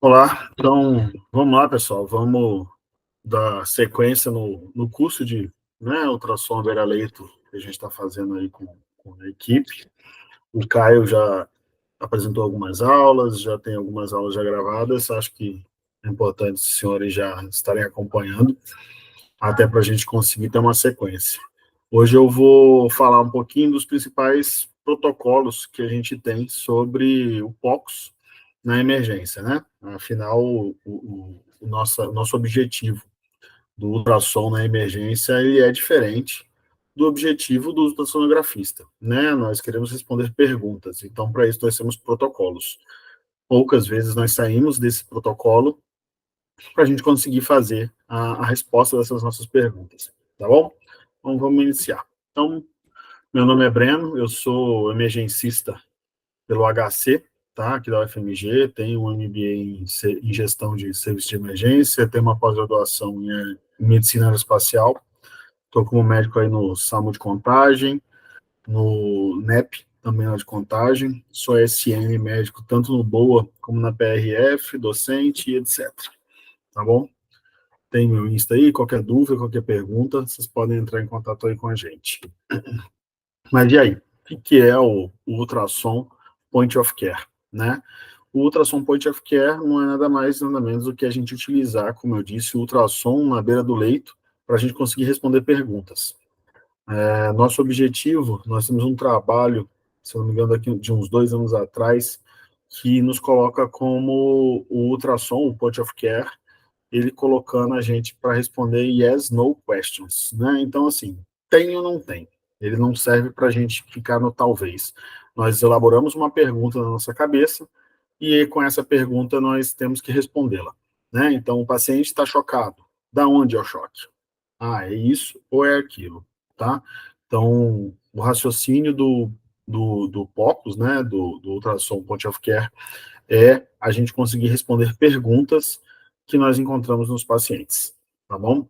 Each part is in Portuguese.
Olá, então vamos lá, pessoal, vamos dar sequência no curso de ultrassom à beira-leito que a gente está fazendo aí com a equipe. O Caio já apresentou algumas aulas, já tem algumas aulas já gravadas, acho que é importante os senhores já estarem acompanhando, até para a gente conseguir ter uma sequência. Hoje eu vou falar um pouquinho dos principais protocolos que a gente tem sobre o POCUS na emergência, né? Afinal, o nosso objetivo do ultrassom na emergência ele é diferente do objetivo do ultrassonografista, né? Nós queremos responder perguntas, então para isso nós temos protocolos. Poucas vezes nós saímos desse protocolo para a gente conseguir fazer a resposta dessas nossas perguntas, tá bom? Então vamos iniciar. Então, meu nome é Breno, eu sou emergencista pelo HC, tá? Aqui da UFMG, tenho um MBA em gestão de serviço de emergência, tenho uma pós-graduação em medicina aeroespacial, estou como médico aí no SAMU de Contagem, no NEP, também na de Contagem, sou SM médico tanto no BOA como na PRF, docente e etc. Tá bom? Tem meu Insta aí, qualquer dúvida, qualquer pergunta, vocês podem entrar em contato aí com a gente. Mas e aí? O que é o ultrassom point of care, né? O ultrassom point of care não é nada mais, nada menos do que a gente utilizar, como eu disse, o ultrassom na beira do leito para a gente conseguir responder perguntas. Nosso objetivo, nós temos um trabalho, se não me engano, daqui de uns 2 anos atrás, que nos coloca como o ultrassom, o point of care, ele colocando a gente para responder yes, no questions, né? Então, assim, tem ou não tem? Ele não serve para a gente ficar no talvez. Nós elaboramos uma pergunta na nossa cabeça e com essa pergunta nós temos que respondê-la, né? Então, o paciente está chocado. Da onde é o choque? Ah, é isso ou é aquilo, tá? Então, o raciocínio do POCUS, né, do ultrassom point of care, é a gente conseguir responder perguntas que nós encontramos nos pacientes, tá bom?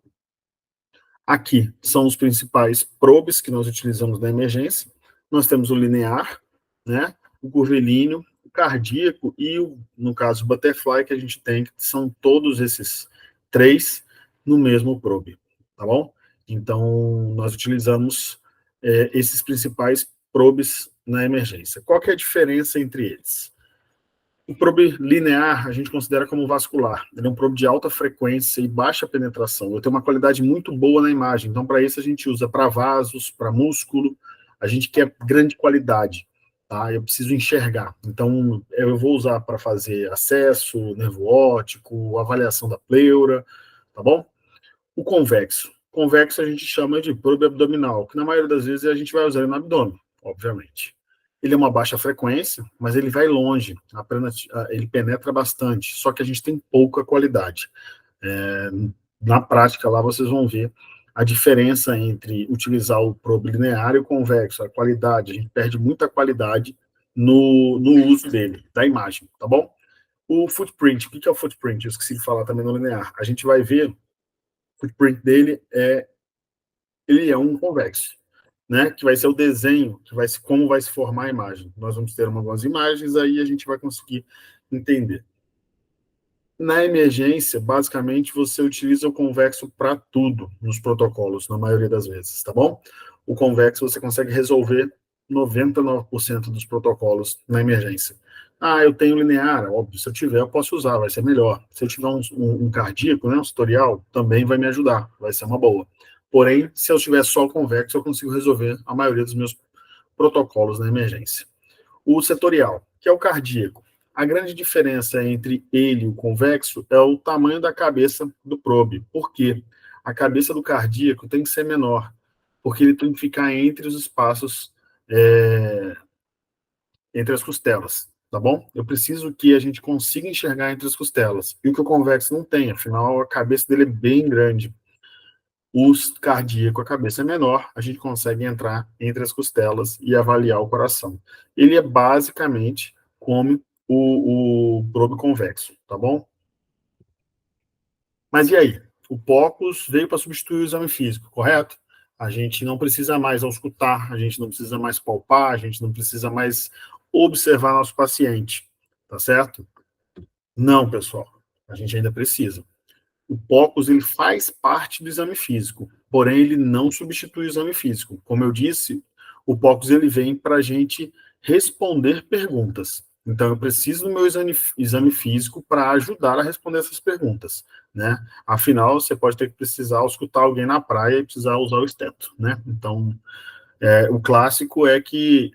Aqui são os principais probes que nós utilizamos na emergência. Nós temos o linear, né, o curvilíneo, o cardíaco e, no caso, o butterfly, que a gente tem, que são todos esses três no mesmo probe, tá bom? Então, nós utilizamos esses principais probes na emergência. Qual que é a diferença entre eles? O probe linear a gente considera como vascular. Ele é um probe de alta frequência e baixa penetração. Ele tem uma qualidade muito boa na imagem. Então, para isso, a gente usa para vasos, para músculo. A gente quer grande qualidade. Tá? Eu preciso enxergar. Então, eu vou usar para fazer acesso, nervo óptico, avaliação da pleura. Tá bom? O convexo. Convexo a gente chama de probe abdominal, que na maioria das vezes a gente vai usar ele no abdômen, obviamente. Ele é uma baixa frequência, mas ele vai longe, ele penetra bastante, só que a gente tem pouca qualidade. Na prática, lá vocês vão ver a diferença entre utilizar o probe linear e o convexo, a qualidade, a gente perde muita qualidade no uso dele, da imagem, tá bom? O footprint, o que é o footprint? Eu esqueci de falar também no linear. A gente vai ver o footprint dele ele é um convexo, né? Que vai ser o desenho, que vai ser como vai se formar a imagem. Nós vamos ter algumas imagens, aí a gente vai conseguir entender. Na emergência, basicamente, você utiliza o convexo para tudo nos protocolos, na maioria das vezes, tá bom? O convexo você consegue resolver 99% dos protocolos na emergência. Ah, eu tenho linear, óbvio, se eu tiver, eu posso usar, vai ser melhor. Se eu tiver um cardíaco, né, um tutorial, também vai me ajudar, vai ser uma boa. Porém, se eu tiver só o convexo, eu consigo resolver a maioria dos meus protocolos na emergência. O setorial, que é o cardíaco. A grande diferença entre ele e o convexo é o tamanho da cabeça do probe. Por quê? A cabeça do cardíaco tem que ser menor, porque ele tem que ficar entre os espaços, entre as costelas, tá bom? Eu preciso que a gente consiga enxergar entre as costelas, e o que o convexo não tem, afinal a cabeça dele é bem grande. O cardíaco, a cabeça é menor, a gente consegue entrar entre as costelas e avaliar o coração. Ele é basicamente como o probe convexo, tá bom? Mas e aí? O POCUS veio para substituir o exame físico, correto? A gente não precisa mais auscultar, a gente não precisa mais palpar, a gente não precisa mais observar nosso paciente, tá certo? Não, pessoal, a gente ainda precisa. O POCUS ele faz parte do exame físico, porém ele não substitui o exame físico. Como eu disse, o POCUS ele vem para a gente responder perguntas. Então eu preciso do meu exame físico para ajudar a responder essas perguntas, né? Afinal, você pode ter que precisar escutar alguém na praia e precisar usar o esteto, né? Então, o clássico é que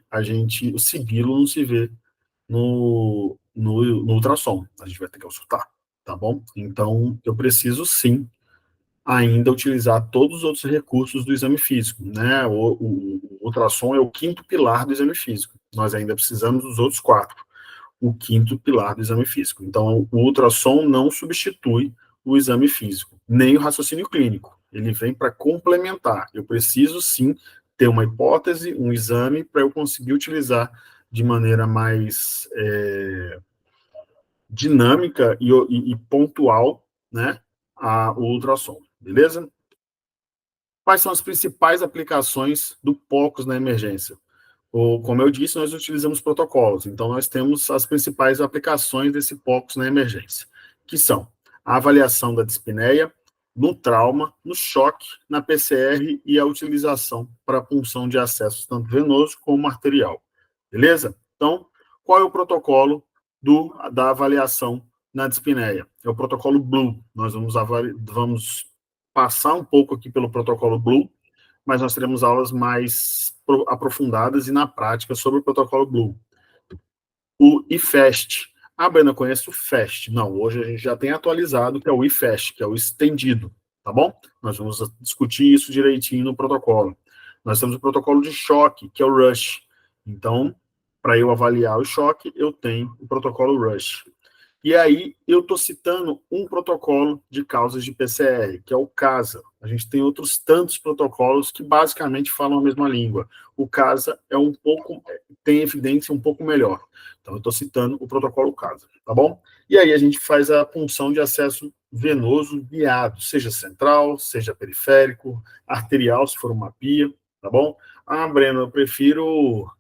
o sigilo não se vê no ultrassom. A gente vai ter que auscultar, tá bom? Então, eu preciso sim ainda utilizar todos os outros recursos do exame físico, né? O ultrassom é o quinto pilar do exame físico. Nós ainda precisamos dos outros quatro, o quinto pilar do exame físico. Então, o ultrassom não substitui o exame físico, nem o raciocínio clínico. Ele vem para complementar. Eu preciso sim ter uma hipótese, um exame, para eu conseguir utilizar de maneira mais dinâmica e pontual, né, o ultrassom, beleza? Quais são as principais aplicações do POCUS na emergência? Como eu disse, nós utilizamos protocolos, então nós temos as principais aplicações desse POCUS na emergência, que são a avaliação da dispneia, no trauma, no choque, na PCR e a utilização para punção de acesso tanto venoso como arterial. Beleza? Então, qual é o protocolo da avaliação na dispneia? É o protocolo Blue. Nós vamos passar um pouco aqui pelo protocolo Blue, mas nós teremos aulas mais aprofundadas e na prática sobre o protocolo Blue. O IFAST. Ah, Brenda, eu conheço o FAST. Não, hoje a gente já tem atualizado, que é o IFAST, que é o estendido, tá bom? Nós vamos discutir isso direitinho no protocolo. Nós temos o protocolo de choque, que é o RUSH. Então, para eu avaliar o choque, eu tenho o protocolo RUSH. E aí, eu estou citando um protocolo de causas de PCR, que é o CASA. A gente tem outros tantos protocolos que basicamente falam a mesma língua. O CASA tem evidência um pouco melhor. Então, eu estou citando o protocolo CASA, tá bom? E aí, a gente faz a punção de acesso venoso guiado, seja central, seja periférico, arterial, se for uma pia, tá bom? Ah, Breno, eu prefiro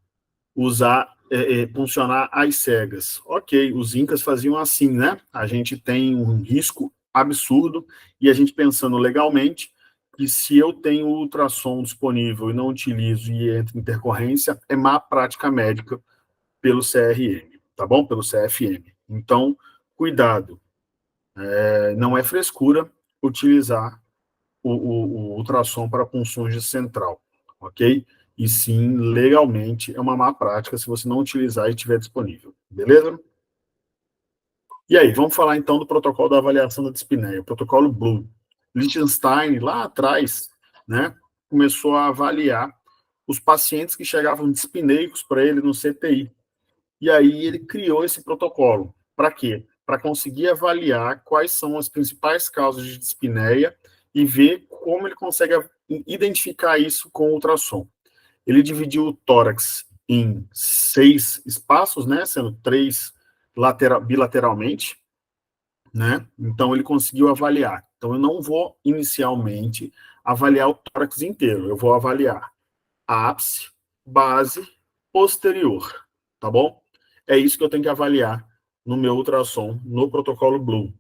funcionar às cegas. Ok, os incas faziam assim, né? A gente tem um risco absurdo e a gente pensando legalmente que se eu tenho ultrassom disponível e não utilizo e entra em intercorrência, é má prática médica pelo CRM, tá bom? Pelo CFM. Então, cuidado. Não é frescura utilizar o ultrassom para punções de central, ok? E sim, legalmente, é uma má prática se você não utilizar e estiver disponível, beleza? E aí, vamos falar então do protocolo da avaliação da dispneia, o protocolo Blue. Liechtenstein, lá atrás, né, começou a avaliar os pacientes que chegavam dispneicos para ele no CTI. E aí ele criou esse protocolo. Para quê? Para conseguir avaliar quais são as principais causas de dispneia e ver como ele consegue identificar isso com o ultrassom. Ele dividiu o tórax em 6 espaços, né, sendo 3 bilateralmente, né? Então ele conseguiu avaliar. Então eu não vou inicialmente avaliar o tórax inteiro, eu vou avaliar ápice, base, posterior, tá bom? É isso que eu tenho que avaliar no meu ultrassom, no protocolo Blue,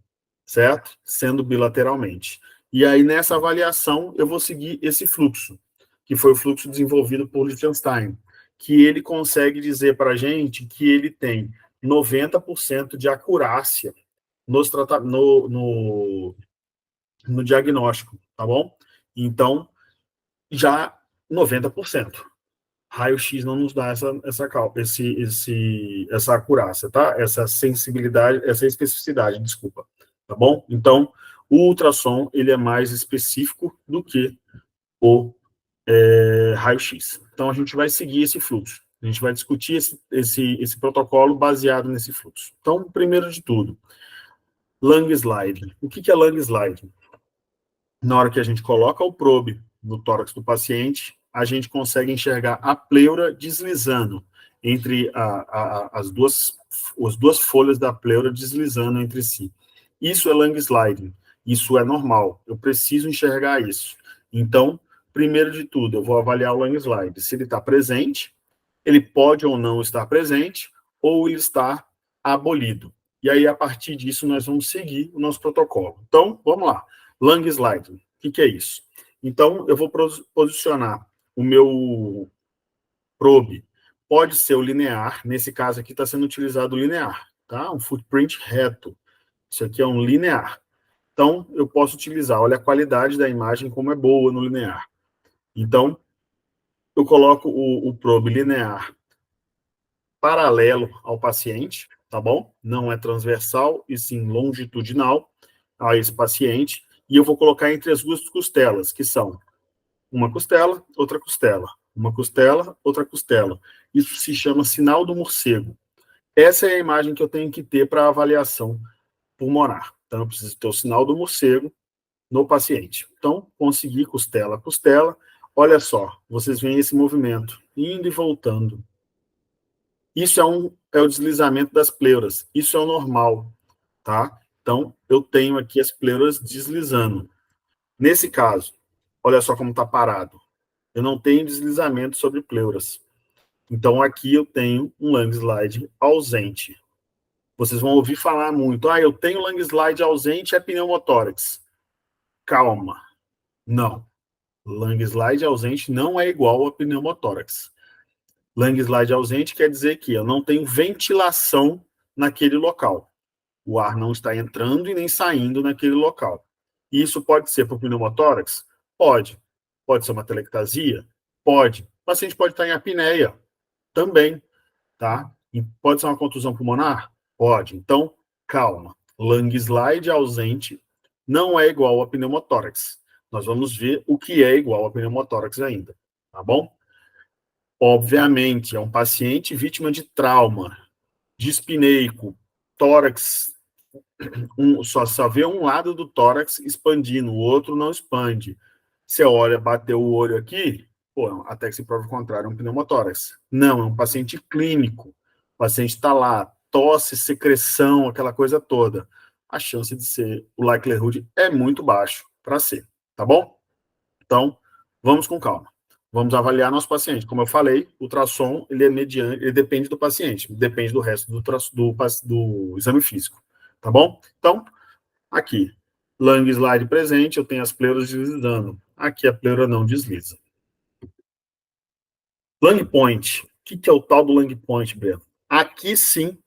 certo? Sendo bilateralmente. E aí, nessa avaliação, eu vou seguir esse fluxo, que foi o fluxo desenvolvido por Liechtenstein, que ele consegue dizer para a gente que ele tem 90% de acurácia no diagnóstico, tá bom? Então, já 90%. Raio-X não nos dá essa acurácia, tá? Essa sensibilidade, essa especificidade, desculpa, tá bom? Então, o ultrassom, ele é mais específico do que o raio-x. Então, a gente vai seguir esse fluxo. A gente vai discutir esse protocolo baseado nesse fluxo. Então, primeiro de tudo, lung slide. O que é lung slide? Na hora que a gente coloca o probe no tórax do paciente, a gente consegue enxergar a pleura deslizando entre as duas folhas da pleura deslizando entre si. Isso é lung sliding, isso é normal, eu preciso enxergar isso. Então, primeiro de tudo, eu vou avaliar o lung slide. Se ele está presente, ele pode ou não estar presente, ou ele está abolido. e aí, a partir disso, nós vamos seguir o nosso protocolo. Então, vamos lá. Lung sliding. O que é isso? Então, eu vou posicionar o meu probe. Pode ser o linear, nesse caso aqui está sendo utilizado o linear, tá? Um footprint reto. Isso aqui é um linear. Então, eu posso utilizar, olha a qualidade da imagem como é boa no linear. Então, eu coloco o probe linear paralelo ao paciente, tá bom? Não é transversal, e sim longitudinal a esse paciente, e eu vou colocar entre as duas costelas, que são uma costela, outra costela, uma costela, outra costela. Isso se chama sinal do morcego. Essa é a imagem que eu tenho que ter para avaliação pulmonar. Então, eu preciso ter o sinal do morcego no paciente. Então, consegui costela a costela. Olha só, vocês veem esse movimento, indo e voltando. Isso é o deslizamento das pleuras. Isso é o normal, tá? Então, eu tenho aqui as pleuras deslizando. Nesse caso, olha só como está parado. Eu não tenho deslizamento sobre pleuras. Então, aqui eu tenho um lung slide ausente. Vocês vão ouvir falar muito. Eu tenho lung slide ausente, é pneumotórax. Calma. Não. Lung slide ausente não é igual a pneumotórax. Lung slide ausente quer dizer que eu não tenho ventilação naquele local. O ar não está entrando e nem saindo naquele local. E isso pode ser por pneumotórax? Pode. Pode ser uma telectasia? Pode. O paciente pode estar em apneia também, tá? E pode ser uma contusão pulmonar? Pode. Então, calma. Lung slide ausente não é igual a pneumotórax. Nós vamos ver o que é igual a pneumotórax ainda, tá bom? Obviamente, é um paciente vítima de trauma, dispneico, tórax, só vê um lado do tórax expandindo, o outro não expande. Você olha, bateu o olho aqui, até que se prova o contrário, é um pneumotórax. Não, é um paciente clínico. O paciente está lá, tosse, secreção, aquela coisa toda. A chance de ser o likelihood é muito baixo para ser, tá bom? Então, vamos com calma. Vamos avaliar nosso paciente. Como eu falei, o ultrassom ele é mediante, ele depende do paciente, depende do resto do exame físico, tá bom? Então, aqui, lung slide presente, eu tenho as pleuras deslizando. Aqui a pleura não desliza. Lung point. O que é o tal do lung point, Breno? Aqui sim,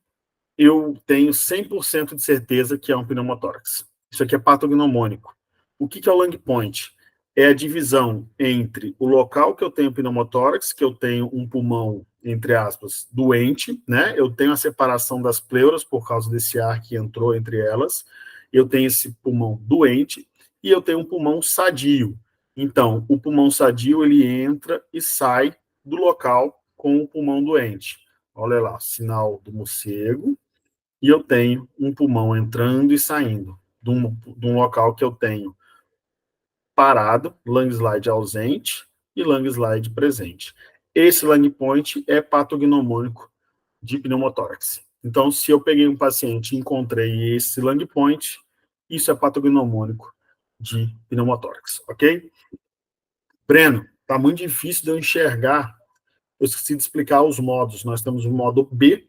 eu tenho 100% de certeza que é um pneumotórax. Isso aqui é patognomônico. O que é o lung point? É a divisão entre o local que eu tenho pneumotórax, que eu tenho um pulmão, entre aspas, doente, né? Eu tenho a separação das pleuras por causa desse ar que entrou entre elas. Eu tenho esse pulmão doente e eu tenho um pulmão sadio. Então, o pulmão sadio, ele entra e sai do local com o pulmão doente. Olha lá, sinal do morcego, e eu tenho um pulmão entrando e saindo de um local que eu tenho parado, lung slide ausente e lung slide presente. Esse lung point é patognomônico de pneumotórax. Então, se eu peguei um paciente e encontrei esse lung point, isso é patognomônico de pneumotórax, ok? Breno, tá muito difícil de eu enxergar. Eu esqueci de explicar os modos. Nós temos o modo B,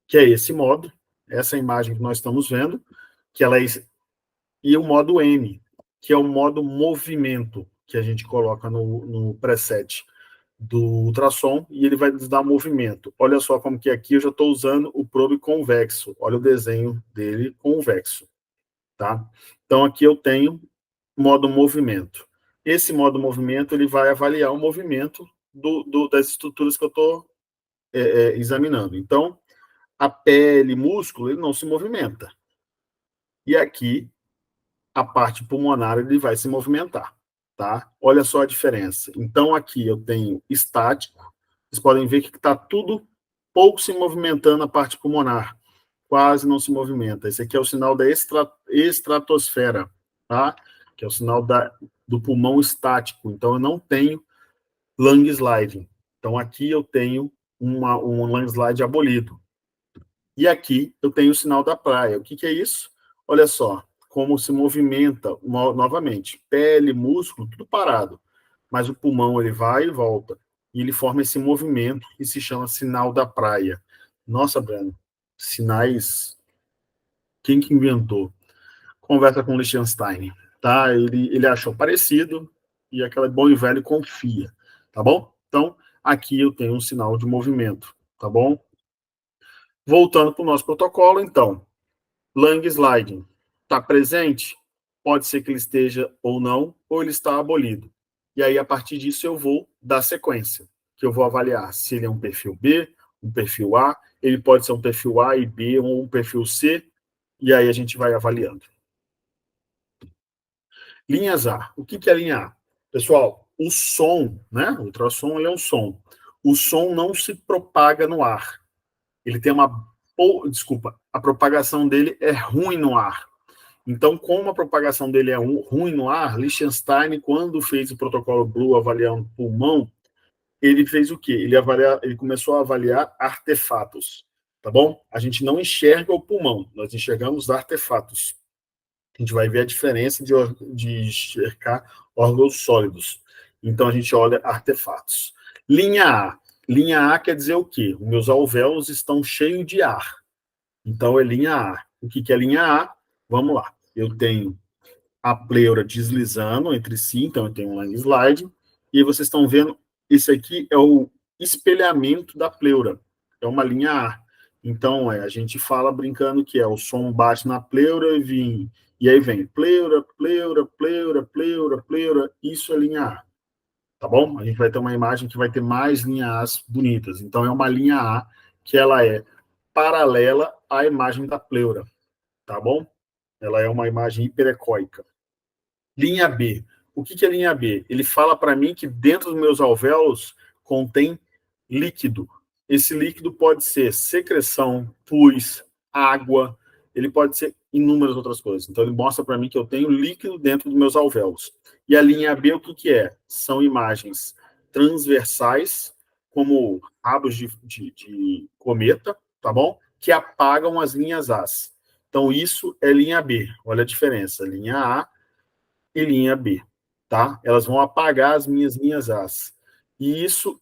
que é esse modo, essa imagem que nós estamos vendo, que ela é, e o modo M, que é o modo movimento, que a gente coloca no preset do ultrassom, e ele vai nos dar movimento. Olha só como que aqui eu já estou usando o probe convexo, olha o desenho dele convexo, tá? Então aqui eu tenho modo movimento. Esse modo movimento, ele vai avaliar o movimento das estruturas que eu estou examinando. Então, a pele, músculo, ele não se movimenta. E aqui, a parte pulmonar, ele vai se movimentar, tá? Olha só a diferença. Então, aqui eu tenho estático. Vocês podem ver que está tudo pouco se movimentando a parte pulmonar. Quase não se movimenta. Esse aqui é o sinal da estratosfera, tá? Que é o sinal do pulmão estático. Então, eu não tenho lung sliding. Então, aqui eu tenho um lung slide abolido. E aqui eu tenho o sinal da praia. O que é isso? Olha só, como se movimenta novamente. Pele, músculo, tudo parado. Mas o pulmão ele vai e volta. E ele forma esse movimento que se chama sinal da praia. Nossa, Breno, sinais Quem que inventou? Conversa com o Liechtenstein, tá? Ele achou parecido e aquela bom e velho confia, tá bom? Então, aqui eu tenho um sinal de movimento, tá bom? Voltando para o nosso protocolo, então, Lang sliding está presente? Pode ser que ele esteja ou não, ou ele está abolido. E aí, a partir disso, eu vou dar sequência, que eu vou avaliar se ele é um perfil B, um perfil A, ele pode ser um perfil A e B, ou um perfil C, e aí a gente vai avaliando. Linhas A. O que é linha A? Pessoal, o som, né? O ultrassom ele é um som. O som não se propaga no ar. Ele tem uma. Desculpa, a propagação dele é ruim no ar. Então, como a propagação dele é ruim no ar, Liechtenstein, quando fez o protocolo Blue avaliando pulmão, ele fez o quê? Ele começou a avaliar artefatos, tá bom? A gente não enxerga o pulmão, nós enxergamos artefatos. A gente vai ver a diferença de enxergar órgãos sólidos. Então, a gente olha artefatos. Linha A. Linha A quer dizer o quê? Os meus alvéolos estão cheios de ar. Então, é linha A. O que é linha A? Vamos lá. Eu tenho a pleura deslizando entre si, então eu tenho um line slide, e vocês estão vendo, isso aqui é o espelhamento da pleura, é uma linha A. Então, a gente fala brincando que o som bate na pleura e aí vem pleura, pleura, pleura, pleura, pleura, isso é linha A, tá bom? A gente vai ter uma imagem que vai ter mais linhas bonitas, então é uma linha A que ela é paralela à imagem da pleura, tá bom? Ela é uma imagem hiperecóica. Linha B. O que é linha B? Ele fala para mim que dentro dos meus alvéolos contém líquido. Esse líquido pode ser secreção, pus, água, ele pode ser inúmeras outras coisas. Então, ele mostra para mim que eu tenho líquido dentro dos meus alvéolos. E a linha B, o que é? São imagens transversais, como rabos de cometa, tá bom? Que apagam as linhas A. Então, isso é linha B. Olha a diferença. Linha A e linha B, tá? Elas vão apagar as minhas linhas As. E isso,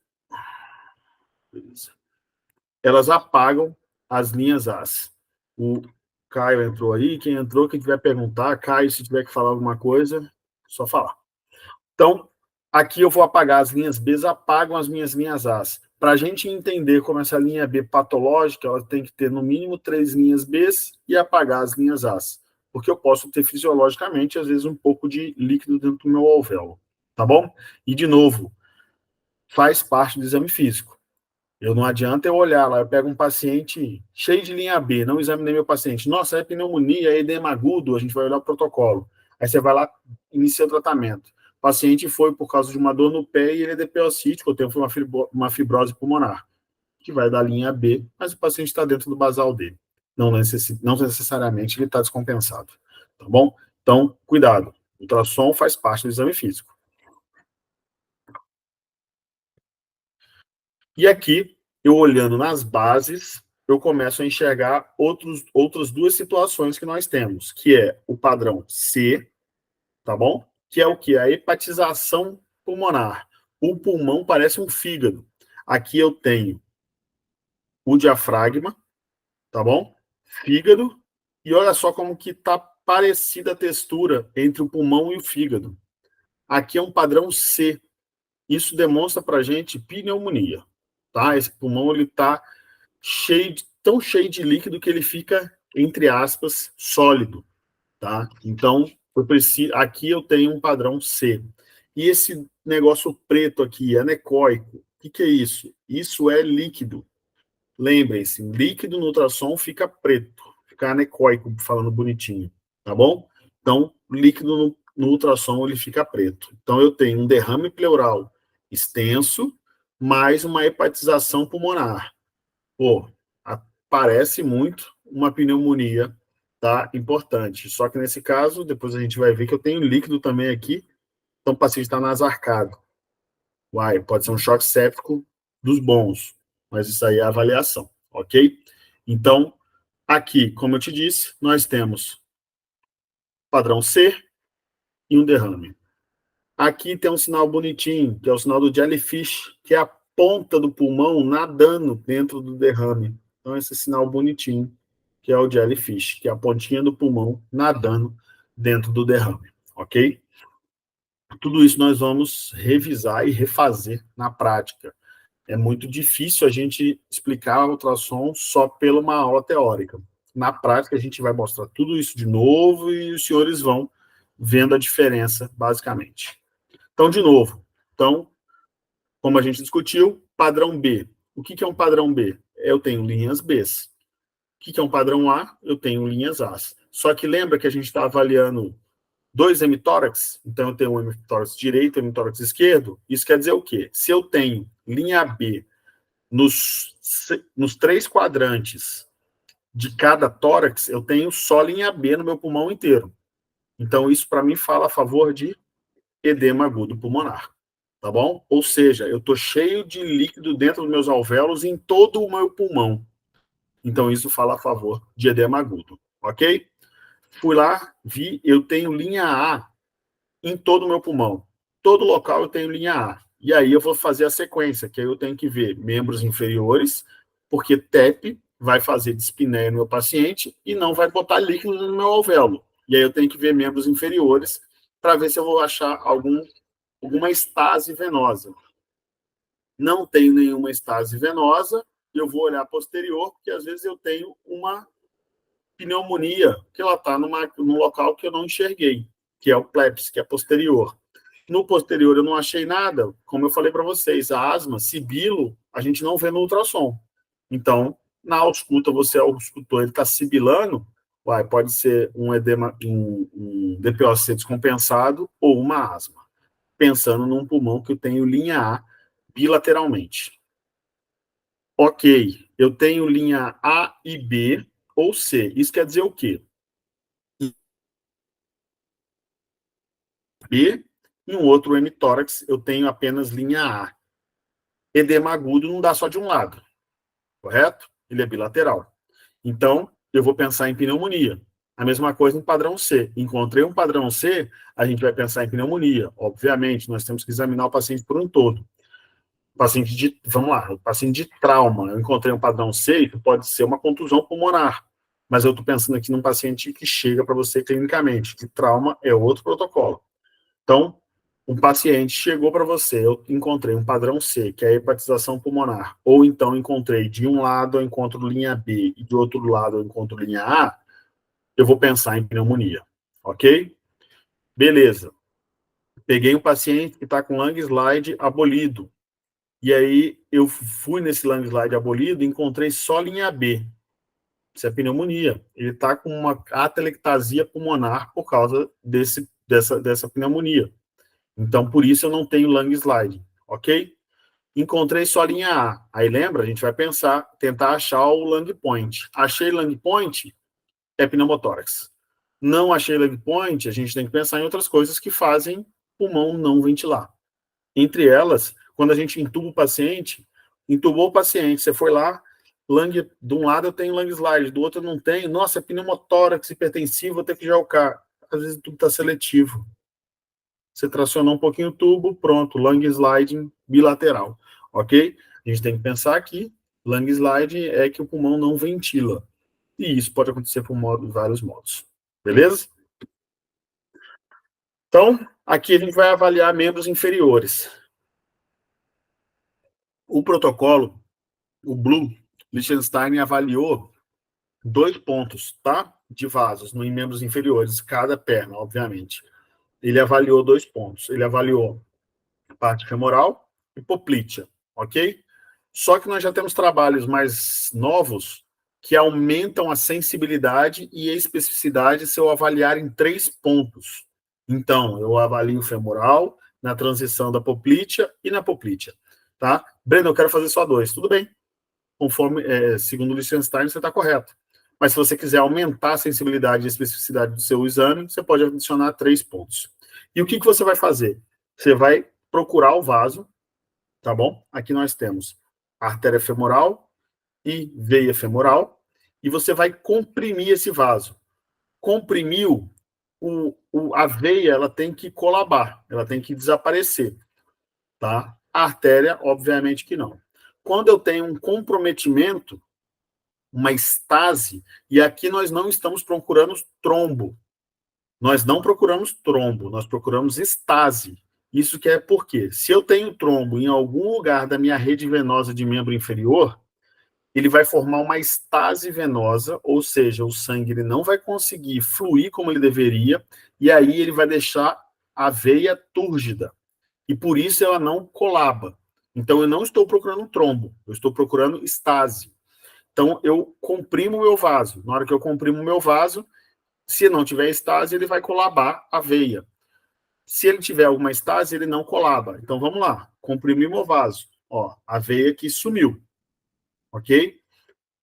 elas apagam as linhas As. O Caio entrou aí, quem entrou, quem tiver perguntar, Caio, se tiver que falar alguma coisa, só falar. Então, aqui eu vou apagar as linhas B, apagam as minhas linhas As. Para a gente entender como essa linha B patológica, ela tem que ter no mínimo 3 linhas B e apagar as linhas As. Porque eu posso ter fisiologicamente, às vezes, um pouco de líquido dentro do meu alvéolo. Tá bom? E, de novo, faz parte do exame físico. Eu não adianta eu olhar lá, eu pego um paciente cheio de linha B, não examinei meu paciente. Nossa, é pneumonia, é edema agudo, a gente vai olhar o protocolo. Aí você vai lá, inicia o tratamento. O paciente foi por causa de uma dor no pé e ele é DPO-cítico, tem uma fibrose pulmonar, que vai dar linha B, mas o paciente está dentro do basal dele. Não necessariamente ele está descompensado. Tá bom? Então, cuidado. O ultrassom faz parte do exame físico. E aqui, eu olhando nas bases, eu começo a enxergar outras duas situações que nós temos, que é o padrão C, tá bom? Que é o que? A hepatização pulmonar. O pulmão parece um fígado. Aqui eu tenho o diafragma, tá bom? Fígado. E olha só como que tá parecida a textura entre o pulmão e o fígado. Aqui é um padrão C. Isso demonstra para a gente pneumonia, tá? Esse pulmão ele está tão cheio de líquido que ele fica, entre aspas, sólido, tá? Então, aqui eu tenho um padrão C. E esse negócio preto aqui, anecoico, o que é isso? Isso é líquido. Lembrem-se, líquido no ultrassom fica preto, fica anecoico, falando bonitinho, tá bom? Então, líquido no ultrassom ele fica preto. Então, eu tenho um derrame pleural extenso, mais uma hepatização pulmonar. Pô, parece muito uma pneumonia, tá? Importante. Só que nesse caso, depois a gente vai ver que eu tenho líquido também aqui, então o paciente está nasarcado. Uai, pode ser um choque séptico dos bons, mas isso aí é avaliação, ok? Então, aqui, como eu te disse, nós temos padrão C e um derrame. Aqui tem um sinal bonitinho, que é o sinal do jellyfish, que é a ponta do pulmão nadando dentro do derrame. Então, esse sinal bonitinho que é o jellyfish, que é a pontinha do pulmão nadando dentro do derrame, ok? Tudo isso nós vamos revisar e refazer na prática. É muito difícil a gente explicar ultrassom só pela uma aula teórica. Na prática, a gente vai mostrar tudo isso de novo e os senhores vão vendo a diferença, basicamente. Então, de novo, como a gente discutiu, padrão B. O que é um padrão B? Eu tenho linhas Bs. O que é um padrão A? Eu tenho linhas As. Só que lembra que a gente está avaliando dois hemitórax? Então, eu tenho um hemitórax direito e um hemitórax esquerdo. Isso quer dizer o quê? Se eu tenho linha B nos 3 quadrantes de cada tórax, eu tenho só linha B no meu pulmão inteiro. Então, isso para mim fala a favor de edema agudo pulmonar, tá bom? Ou seja, eu estou cheio de líquido dentro dos meus alvéolos em todo o meu pulmão. Então, isso fala a favor de edema agudo, ok? Fui lá, vi, eu tenho linha A em todo o meu pulmão. Todo local eu tenho linha A. E aí eu vou fazer a sequência, que aí eu tenho que ver membros inferiores, porque TEP vai fazer dispneia no meu paciente e não vai botar líquido no meu alvéolo. E aí eu tenho que ver membros inferiores para ver se eu vou achar alguma estase venosa. Não tenho nenhuma estase venosa, eu vou olhar posterior, porque às vezes eu tenho uma pneumonia, que ela está num local que eu não enxerguei, que é o plebis, que é posterior. No posterior eu não achei nada, como eu falei para vocês, a asma, sibilo, a gente não vê no ultrassom. Então, na ausculta, você auscultou, ele está sibilando, pode ser um edema, um DPOC descompensado ou uma asma, pensando num pulmão que eu tenho linha A bilateralmente. Ok, eu tenho linha A e B ou C. Isso quer dizer o quê? B, e um outro hemitórax, eu tenho apenas linha A. Edema agudo não dá só de um lado, correto? Ele é bilateral. Então, eu vou pensar em pneumonia. A mesma coisa em padrão C. Encontrei um padrão C, a gente vai pensar em pneumonia. Obviamente, nós temos que examinar o paciente por um todo. Vamos lá, o paciente de trauma. Eu encontrei um padrão C, que pode ser uma contusão pulmonar. Mas eu estou pensando aqui num paciente que chega para você clinicamente. Que trauma é outro protocolo. Então, um paciente chegou para você, eu encontrei um padrão C, que é a hepatização pulmonar, ou então encontrei de um lado eu encontro linha B e de outro lado eu encontro linha A, eu vou pensar em pneumonia, ok? Beleza. Peguei um paciente que está com lung slide abolido, e aí eu fui nesse lung slide abolido e encontrei só linha B. Isso é pneumonia. Ele está com uma atelectasia pulmonar por causa dessa pneumonia. Então, por isso eu não tenho lung slide, ok? Encontrei só linha A. Aí lembra? A gente vai tentar achar o lung point. Achei lung point, é pneumotórax. Não achei lung point, a gente tem que pensar em outras coisas que fazem pulmão não ventilar. Entre elas, quando a gente intuba o paciente, intubou o paciente, você foi lá, lung, de um lado eu tenho lung slide, do outro eu não tenho, nossa, é pneumotórax hipertensivo, vou ter que jogar. Às vezes o tubo está seletivo. Você tracionou um pouquinho o tubo, pronto, lung sliding bilateral, ok? A gente tem que pensar que lung slide é que o pulmão não ventila. E isso pode acontecer por vários modos. Beleza? Então, aqui a gente vai avaliar membros inferiores. O protocolo, o Blue, Liechtenstein avaliou 2 pontos, tá? De vasos em membros inferiores, cada perna, obviamente. Ele avaliou 2 pontos. Ele avaliou parte femoral e poplítea, ok? Só que nós já temos trabalhos mais novos que aumentam a sensibilidade e a especificidade se eu avaliar em 3 pontos. Então, eu avalio o femoral, na transição da poplítea e na poplítea, tá? Breno, eu quero fazer só 2. Tudo bem. Conforme, segundo o Liechtenstein, você está correto. Mas se você quiser aumentar a sensibilidade e a especificidade do seu exame, você pode adicionar 3 pontos. E o que você vai fazer? Você vai procurar o vaso, tá bom? Aqui nós temos artéria femoral e veia femoral, e você vai comprimir esse vaso. Comprimiu, a veia ela tem que colabar, ela tem que desaparecer, tá? A artéria, obviamente que não. Quando eu tenho um comprometimento, uma estase, e aqui nós não estamos procurando trombo. Nós não procuramos trombo, nós procuramos estase. Isso que é porque, se eu tenho trombo em algum lugar da minha rede venosa de membro inferior, ele vai formar uma estase venosa, ou seja, o sangue ele não vai conseguir fluir como ele deveria, e aí ele vai deixar a veia túrgida. E por isso ela não colaba. Então eu não estou procurando trombo, eu estou procurando estase. Então eu comprimo o meu vaso. Na hora que eu comprimo o meu vaso, se não tiver estase, ele vai colabar a veia. Se ele tiver alguma estase, ele não colaba. Então vamos lá, comprimir meu vaso. Ó, a veia aqui sumiu, ok?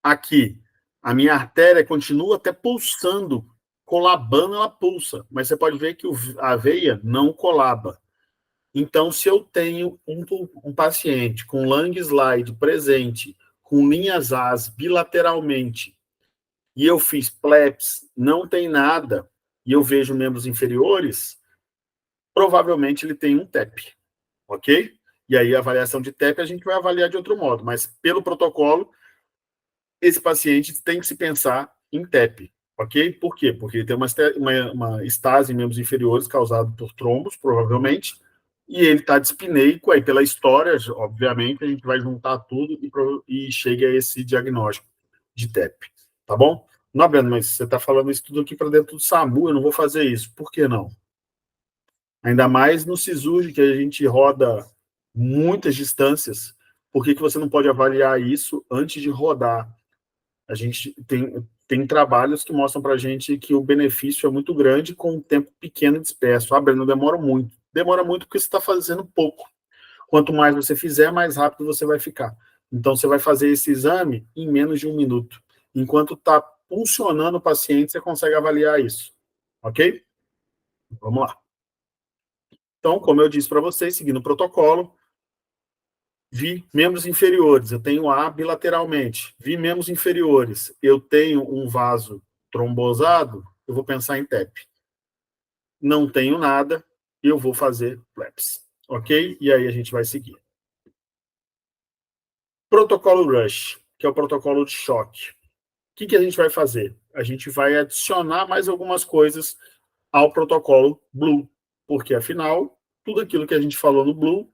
Aqui, a minha artéria continua até pulsando, colabando, ela pulsa, mas você pode ver que a veia não colaba. Então, se eu tenho um paciente com lung slide presente, com linhas AS bilateralmente, e eu fiz PLEPS, não tem nada, e eu vejo membros inferiores, provavelmente ele tem um TEP, ok? E aí a avaliação de TEP a gente vai avaliar de outro modo, mas pelo protocolo, esse paciente tem que se pensar em TEP, ok? Por quê? Porque ele tem uma estase em membros inferiores causada por trombos, provavelmente, e ele está dispneico, aí pela história, obviamente, a gente vai juntar tudo e chega a esse diagnóstico de TEP, tá bom? Não, Breno, mas você está falando isso tudo aqui para dentro do SAMU, eu não vou fazer isso. Por que não? Ainda mais no SISUG, que a gente roda muitas distâncias, por que você não pode avaliar isso antes de rodar? A gente tem trabalhos que mostram para a gente que o benefício é muito grande com um tempo pequeno disperso. Ah, Breno, demora muito. Demora muito porque você está fazendo pouco. Quanto mais você fizer, mais rápido você vai ficar. Então, você vai fazer esse exame em menos de 1 minuto. Enquanto está funcionando o paciente, você consegue avaliar isso. Ok? Vamos lá. Então, como eu disse para vocês, seguindo o protocolo, vi membros inferiores, eu tenho A bilateralmente. Vi membros inferiores, eu tenho um vaso trombosado, eu vou pensar em TEP. Não tenho nada, eu vou fazer PLEPS. Ok? E aí a gente vai seguir. Protocolo RUSH, que é o protocolo de choque. O que a gente vai fazer? A gente vai adicionar mais algumas coisas ao protocolo Blue, porque afinal, tudo aquilo que a gente falou no Blue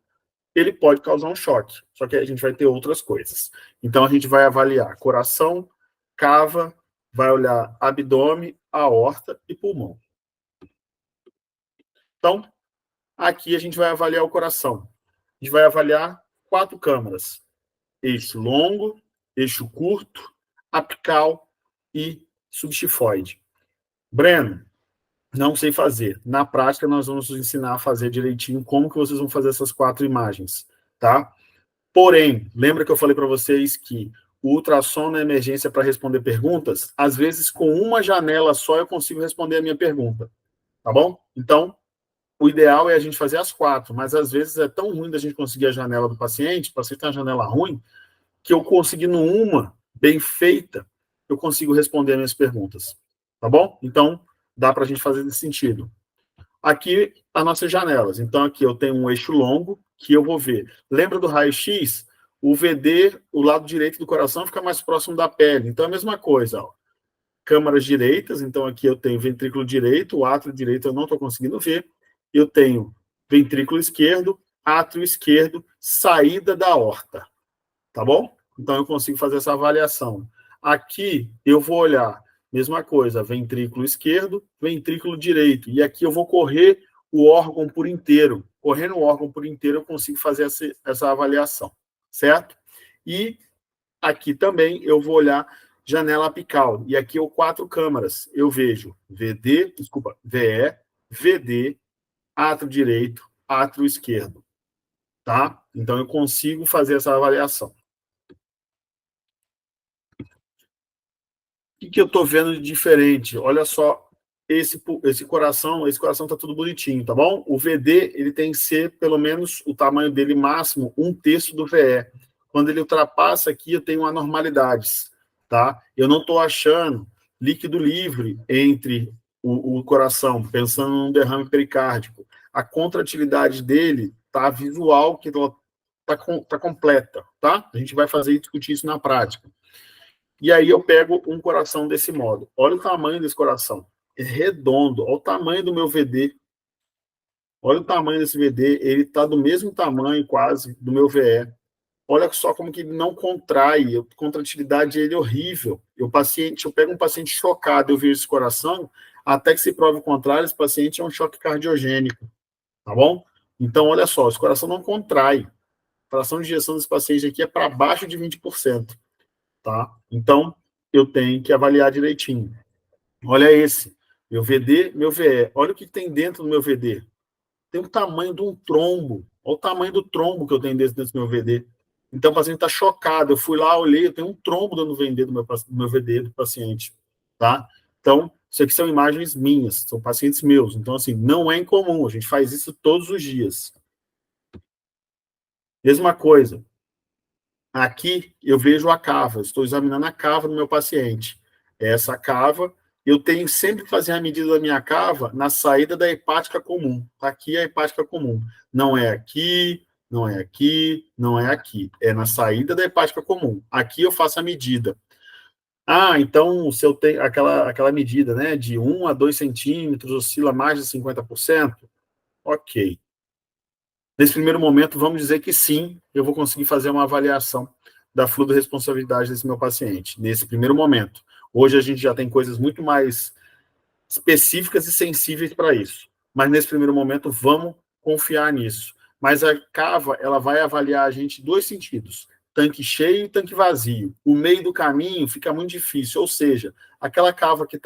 ele pode causar um choque, só que aí a gente vai ter outras coisas. Então, a gente vai avaliar coração, cava, vai olhar abdômen, aorta e pulmão. Então, aqui a gente vai avaliar o coração. A gente vai avaliar 4 câmaras. Eixo longo, eixo curto, apical e subxifoide. Breno, não sei fazer. Na prática, nós vamos ensinar a fazer direitinho como que vocês vão fazer essas 4 imagens, tá? Porém, lembra que eu falei para vocês que o ultrassom na emergência para responder perguntas, às vezes com uma janela só eu consigo responder a minha pergunta, tá bom? Então, o ideal é a gente fazer as 4, mas às vezes é tão ruim da gente conseguir a janela do paciente, o paciente tem uma janela ruim, que eu conseguindo uma bem feita, eu consigo responder as minhas perguntas, tá bom? Então, dá para a gente fazer nesse sentido. Aqui, as nossas janelas. Então, aqui eu tenho um eixo longo, que eu vou ver. Lembra do raio-x? O VD, o lado direito do coração, fica mais próximo da pele. Então, é a mesma coisa. Ó. Câmaras direitas. Então, aqui eu tenho ventrículo direito. O átrio direito eu não estou conseguindo ver. Eu tenho ventrículo esquerdo, átrio esquerdo, saída da aorta. Tá bom? Então, eu consigo fazer essa avaliação. Aqui, eu vou olhar mesma coisa, ventrículo esquerdo, ventrículo direito. E aqui eu vou correr o órgão por inteiro. Correndo o órgão por inteiro, eu consigo fazer essa avaliação, certo? E aqui também eu vou olhar janela apical. E aqui eu 4 câmaras. Eu vejo VE, VD, átrio direito, átrio esquerdo. Tá? Então eu consigo fazer essa avaliação. O que eu estou vendo de diferente? Olha só, esse coração está tudo bonitinho, tá bom? O VD, ele tem que ser, pelo menos, o tamanho dele máximo, 1/3 do VE. Quando ele ultrapassa aqui, eu tenho anormalidades, tá? Eu não estou achando líquido livre entre o coração, pensando num derrame pericárdico. A contratilidade dele tá visual, que tá completa, tá? A gente vai fazer e discutir isso na prática. E aí eu pego um coração desse modo. Olha o tamanho desse coração. É redondo. Olha o tamanho do meu VD. Olha o tamanho desse VD. Ele está do mesmo tamanho, quase, do meu VE. Olha só como que ele não contrai. A contratividade dele é horrível. Eu pego um paciente chocado, eu vejo esse coração, até que se prove o contrário, esse paciente é um choque cardiogênico. Tá bom? Então, olha só, esse coração não contrai. A fração de ejeção desse paciente aqui é para baixo de 20%. Tá? Então, eu tenho que avaliar direitinho. Olha esse, meu VD, meu VE. Olha o que tem dentro do meu VD. Tem o tamanho de um trombo. Olha o tamanho do trombo que eu tenho dentro do meu VD. Então, o paciente está chocado. Eu fui lá, olhei, eu tenho um trombo dentro do VD do meu VD do paciente. Tá? Então, isso aqui são imagens minhas, são pacientes meus. Então, assim, não é incomum. A gente faz isso todos os dias. Mesma coisa. Aqui eu vejo a cava, estou examinando a cava do meu paciente. Essa cava, eu tenho sempre que fazer a medida da minha cava na saída da hepática comum. Aqui é a hepática comum. Não é aqui, não é aqui, não é aqui. É na saída da hepática comum. Aqui eu faço a medida. Ah, então se eu tenho aquela medida, né, de 1 a 2 centímetros, oscila mais de 50%, ok. Nesse primeiro momento, vamos dizer que sim, eu vou conseguir fazer uma avaliação da fluidoresponsabilidade desse meu paciente, nesse primeiro momento. Hoje a gente já tem coisas muito mais específicas e sensíveis para isso. Mas nesse primeiro momento, vamos confiar nisso. Mas a cava, ela vai avaliar a gente em dois sentidos: tanque cheio e tanque vazio. O meio do caminho fica muito difícil, ou seja, aquela cava que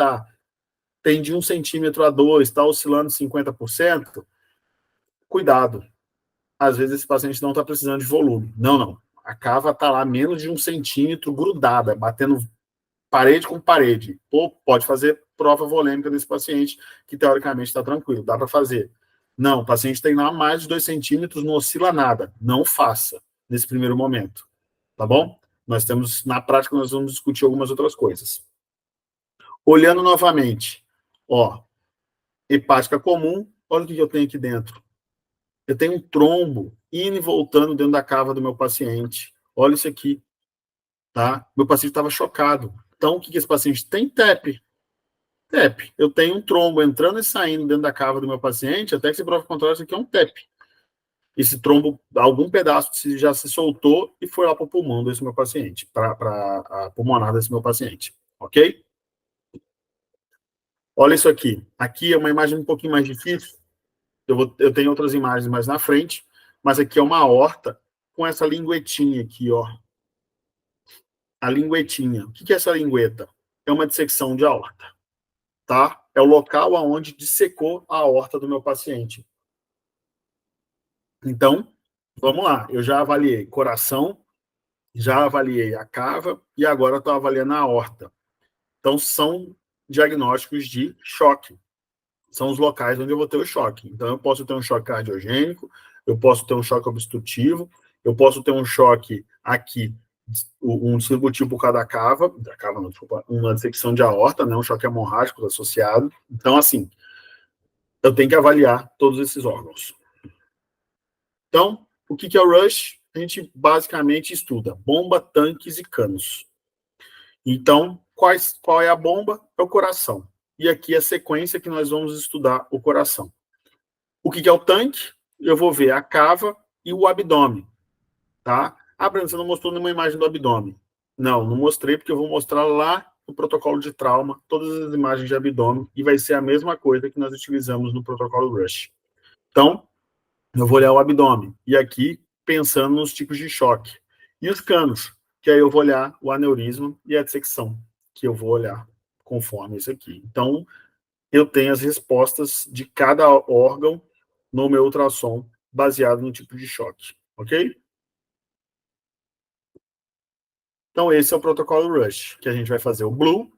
tem de 1 centímetro a 2, está oscilando 50%, cuidado. Às vezes esse paciente não está precisando de volume. Não, não. A cava está lá menos de 1 centímetro grudada, batendo parede com parede. Ou pode fazer prova volêmica desse paciente, que teoricamente está tranquilo, dá para fazer. Não, o paciente tem lá mais de 2 centímetros, não oscila nada. Não faça nesse primeiro momento. Tá bom? Na prática, nós vamos discutir algumas outras coisas. Olhando novamente, ó, hepática comum, olha o que eu tenho aqui dentro. Eu tenho um trombo indo e voltando dentro da cava do meu paciente. Olha isso aqui, tá? Meu paciente estava chocado. Então, o que esse paciente tem? TEP. TEP. Eu tenho um trombo entrando e saindo dentro da cava do meu paciente, até que se prova o contrário, isso aqui é um TEP. Esse trombo, algum pedaço já se soltou e foi lá para o pulmão desse meu paciente, para a pulmonar desse meu paciente. Ok? Olha isso aqui. Aqui é uma imagem um pouquinho mais difícil. Eu tenho outras imagens mais na frente, mas aqui é uma aorta com essa linguetinha aqui, ó. A linguetinha. O que é essa lingueta? É uma dissecção de aorta, tá? É o local aonde dissecou a aorta do meu paciente. Então, vamos lá. Eu já avaliei coração, já avaliei a cava e agora estou avaliando a aorta. Então, são diagnósticos de choque. São os locais onde eu vou ter o choque. Então, eu posso ter um choque cardiogênico, eu posso ter um choque obstrutivo, eu posso ter um choque aqui, um distributivo por causa da cava não, desculpa, uma dissecção de aorta, né, um choque hemorrágico associado. Então, assim, eu tenho que avaliar todos esses órgãos. Então, o que é o RUSH? A gente basicamente estuda bomba, tanques e canos. Então, qual é a bomba? É o coração. E aqui é a sequência que nós vamos estudar o coração. O que é o tanque? Eu vou ver a cava e o abdômen, tá? Ah, Breno, você não mostrou nenhuma imagem do abdômen. Não mostrei, porque eu vou mostrar lá no protocolo de trauma todas as imagens de abdômen e vai ser a mesma coisa que nós utilizamos no protocolo RUSH. Então, eu vou olhar o abdômen. E aqui, pensando nos tipos de choque. E os canos, que aí eu vou olhar o aneurisma e a dissecção, que eu vou olhar conforme isso aqui. Então, eu tenho as respostas de cada órgão no meu ultrassom, baseado no tipo de choque, ok? Então, esse é o protocolo RUSH, que a gente vai fazer o Blue,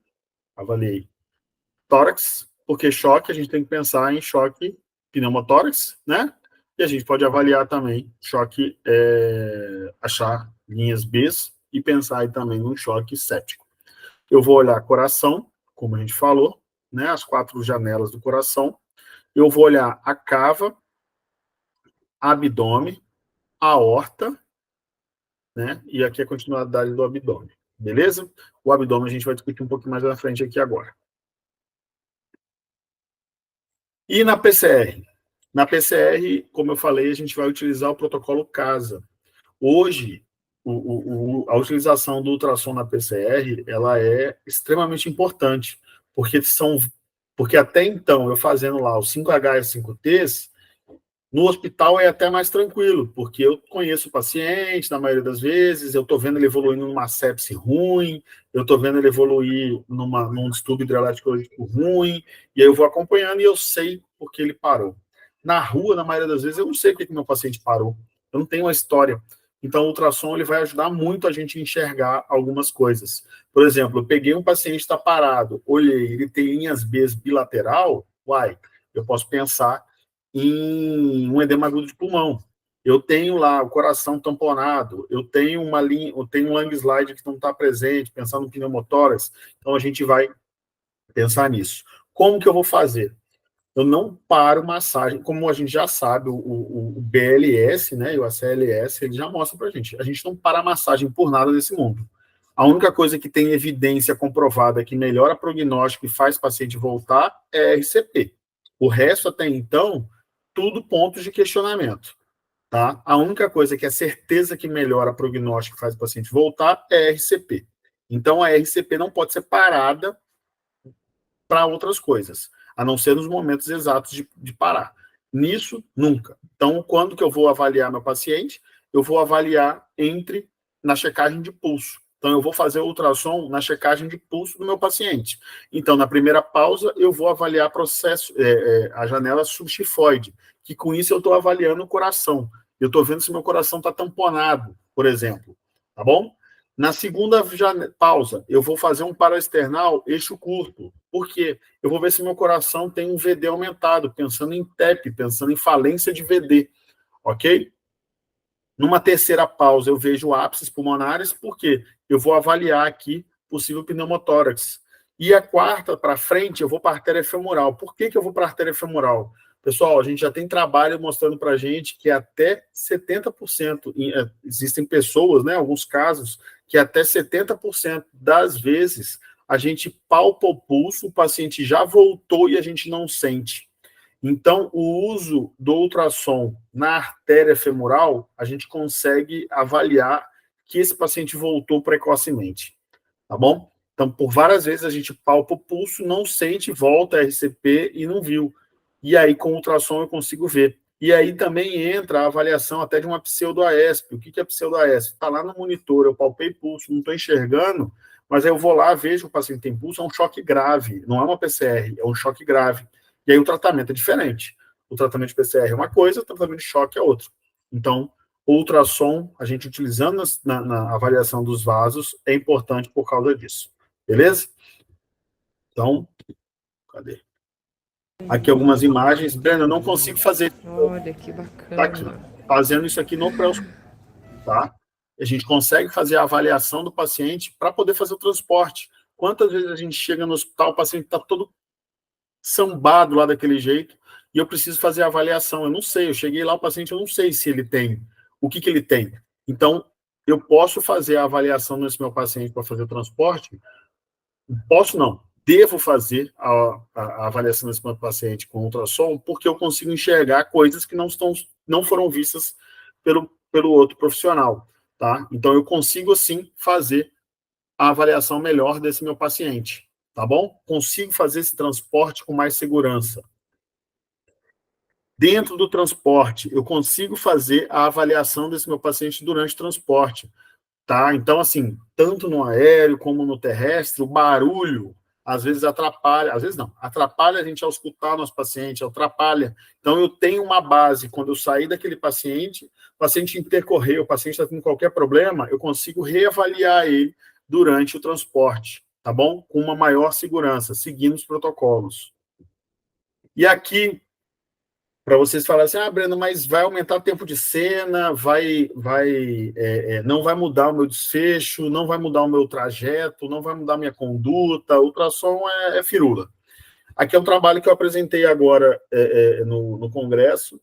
avaliei tórax, porque choque, a gente tem que pensar em choque pneumotórax, né? E a gente pode avaliar também choque, achar linhas B e pensar aí também num choque séptico. Eu vou olhar coração, como a gente falou, né? As 4 janelas do coração. Eu vou olhar a cava, abdômen, aorta, né? E aqui a continuidade do abdômen. beleza? O abdômen a gente vai discutir um pouquinho mais na frente aqui agora. E na PCR? Na PCR, como eu falei, a gente vai utilizar o protocolo CASA. Hoje, a utilização do ultrassom na PCR, ela é extremamente importante, porque até então, eu fazendo lá os 5H e 5Ts, no hospital é até mais tranquilo, porque eu conheço o paciente, na maioria das vezes, eu estou vendo ele evoluindo numa sepse ruim, eu estou vendo ele evoluir num distúrbio hidrelético ruim, e aí eu vou acompanhando e eu sei por que ele parou. Na rua, na maioria das vezes, eu não sei por que meu paciente parou. Eu não tenho uma história. Então, o ultrassom ele vai ajudar muito a gente a enxergar algumas coisas. Por exemplo, eu peguei um paciente que está parado, olhei, ele tem linhas B bilateral, eu posso pensar em um edema agudo de pulmão. Eu tenho lá o coração tamponado, eu tenho um lung slide que não está presente, pensando no pneumotórax, então a gente vai pensar nisso. Como que eu vou fazer? Eu não paro massagem, como a gente já sabe, o BLS, né, e o ACLS, ele já mostra para a gente não para a massagem por nada nesse mundo. A única coisa que tem evidência comprovada que melhora prognóstico e faz o paciente voltar é RCP. O resto, até então, tudo pontos de questionamento. Tá? A única coisa que é certeza que melhora prognóstico e faz o paciente voltar é a RCP. Então, a RCP não pode ser parada para outras coisas, a não ser nos momentos exatos de parar. Nisso, nunca. Então, quando que eu vou avaliar meu paciente? Eu vou avaliar na checagem de pulso. Então, eu vou fazer o ultrassom na checagem de pulso do meu paciente. Então, na primeira pausa, eu vou avaliar a janela subxifoide, que com isso eu estou avaliando o coração. Eu estou vendo se meu coração está tamponado, por exemplo. Tá bom? Na segunda pausa, eu vou fazer um paraesternal eixo curto. Por quê? Eu vou ver se meu coração tem um VD aumentado, pensando em TEP, pensando em falência de VD. Ok? Numa terceira pausa, eu vejo ápices pulmonares, porque eu vou avaliar aqui possível pneumotórax. E a quarta para frente, eu vou para a artéria femoral. Por que eu vou para a artéria femoral? Pessoal, a gente já tem trabalho mostrando para a gente que até 70%, existem pessoas, né, alguns casos, que até 70% das vezes a gente palpa o pulso, o paciente já voltou e a gente não sente. Então, o uso do ultrassom na artéria femoral, a gente consegue avaliar que esse paciente voltou precocemente, tá bom? Então, por várias vezes a gente palpa o pulso, não sente, volta a RCP e não viu. E aí, com o ultrassom, eu consigo ver. E aí também entra a avaliação até de uma pseudo-AESP. O que é pseudo-AESP? Está lá no monitor, eu palpei pulso, não estou enxergando, mas aí eu vou lá, vejo que o paciente tem pulso, é um choque grave, não é uma PCR, é um choque grave. E aí o tratamento é diferente. O tratamento de PCR é uma coisa, o tratamento de choque é outro. Então, o ultrassom, a gente utilizando na avaliação dos vasos, é importante por causa disso. Beleza? Então, cadê? Aqui algumas imagens. Breno, eu não consigo fazer. Olha, que bacana. Tá aqui, fazendo isso aqui no pré, tá? A gente consegue fazer a avaliação do paciente para poder fazer o transporte. Quantas vezes a gente chega no hospital, o paciente está todo sambado lá daquele jeito, e eu preciso fazer a avaliação. Eu não sei, eu cheguei lá, o paciente, eu não sei se ele tem, o que ele tem. Então, eu posso fazer a avaliação nesse meu paciente para fazer o transporte? Posso não. Devo fazer a avaliação desse meu paciente com ultrassom, porque eu consigo enxergar coisas que não foram vistas pelo outro profissional. Tá? Então, eu consigo, sim, fazer a avaliação melhor desse meu paciente. Tá bom? Consigo fazer esse transporte com mais segurança. Dentro do transporte, eu consigo fazer a avaliação desse meu paciente durante o transporte, tá? Então, assim, tanto no aéreo como no terrestre, o barulho às vezes atrapalha, às vezes não, atrapalha a gente ao escutar o nosso paciente, atrapalha. Então, eu tenho uma base, quando eu sair daquele paciente, o paciente intercorreu, o paciente está tendo qualquer problema, eu consigo reavaliar ele durante o transporte, tá bom? Com uma maior segurança, seguindo os protocolos. E aqui, para vocês falarem assim, Breno, mas vai aumentar o tempo de cena, não vai mudar o meu desfecho, não vai mudar o meu trajeto, não vai mudar a minha conduta, o ultrassom é firula. Aqui é um trabalho que eu apresentei agora no congresso,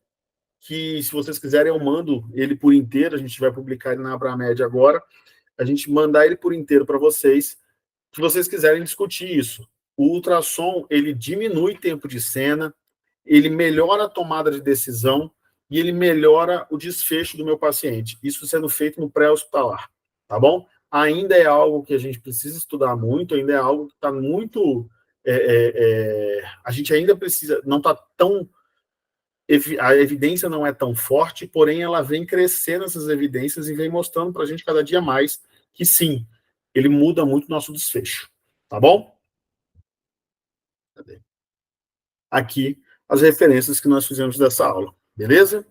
que se vocês quiserem eu mando ele por inteiro, a gente vai publicar ele na Abramed agora, a gente mandar ele por inteiro para vocês, se vocês quiserem discutir isso. O ultrassom, ele diminui tempo de cena, ele melhora a tomada de decisão e ele melhora o desfecho do meu paciente. Isso sendo feito no pré-hospitalar, tá bom? Ainda é algo que a gente precisa estudar muito, ainda é algo que está muito... a gente ainda precisa, não está tão... A evidência não é tão forte, porém ela vem crescendo essas evidências e vem mostrando para a gente cada dia mais que sim, ele muda muito o nosso desfecho, tá bom? Aqui as referências que nós fizemos dessa aula, beleza?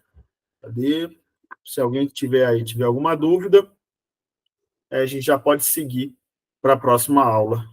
Cadê? Se alguém tiver aí, tiver alguma dúvida, a gente já pode seguir para a próxima aula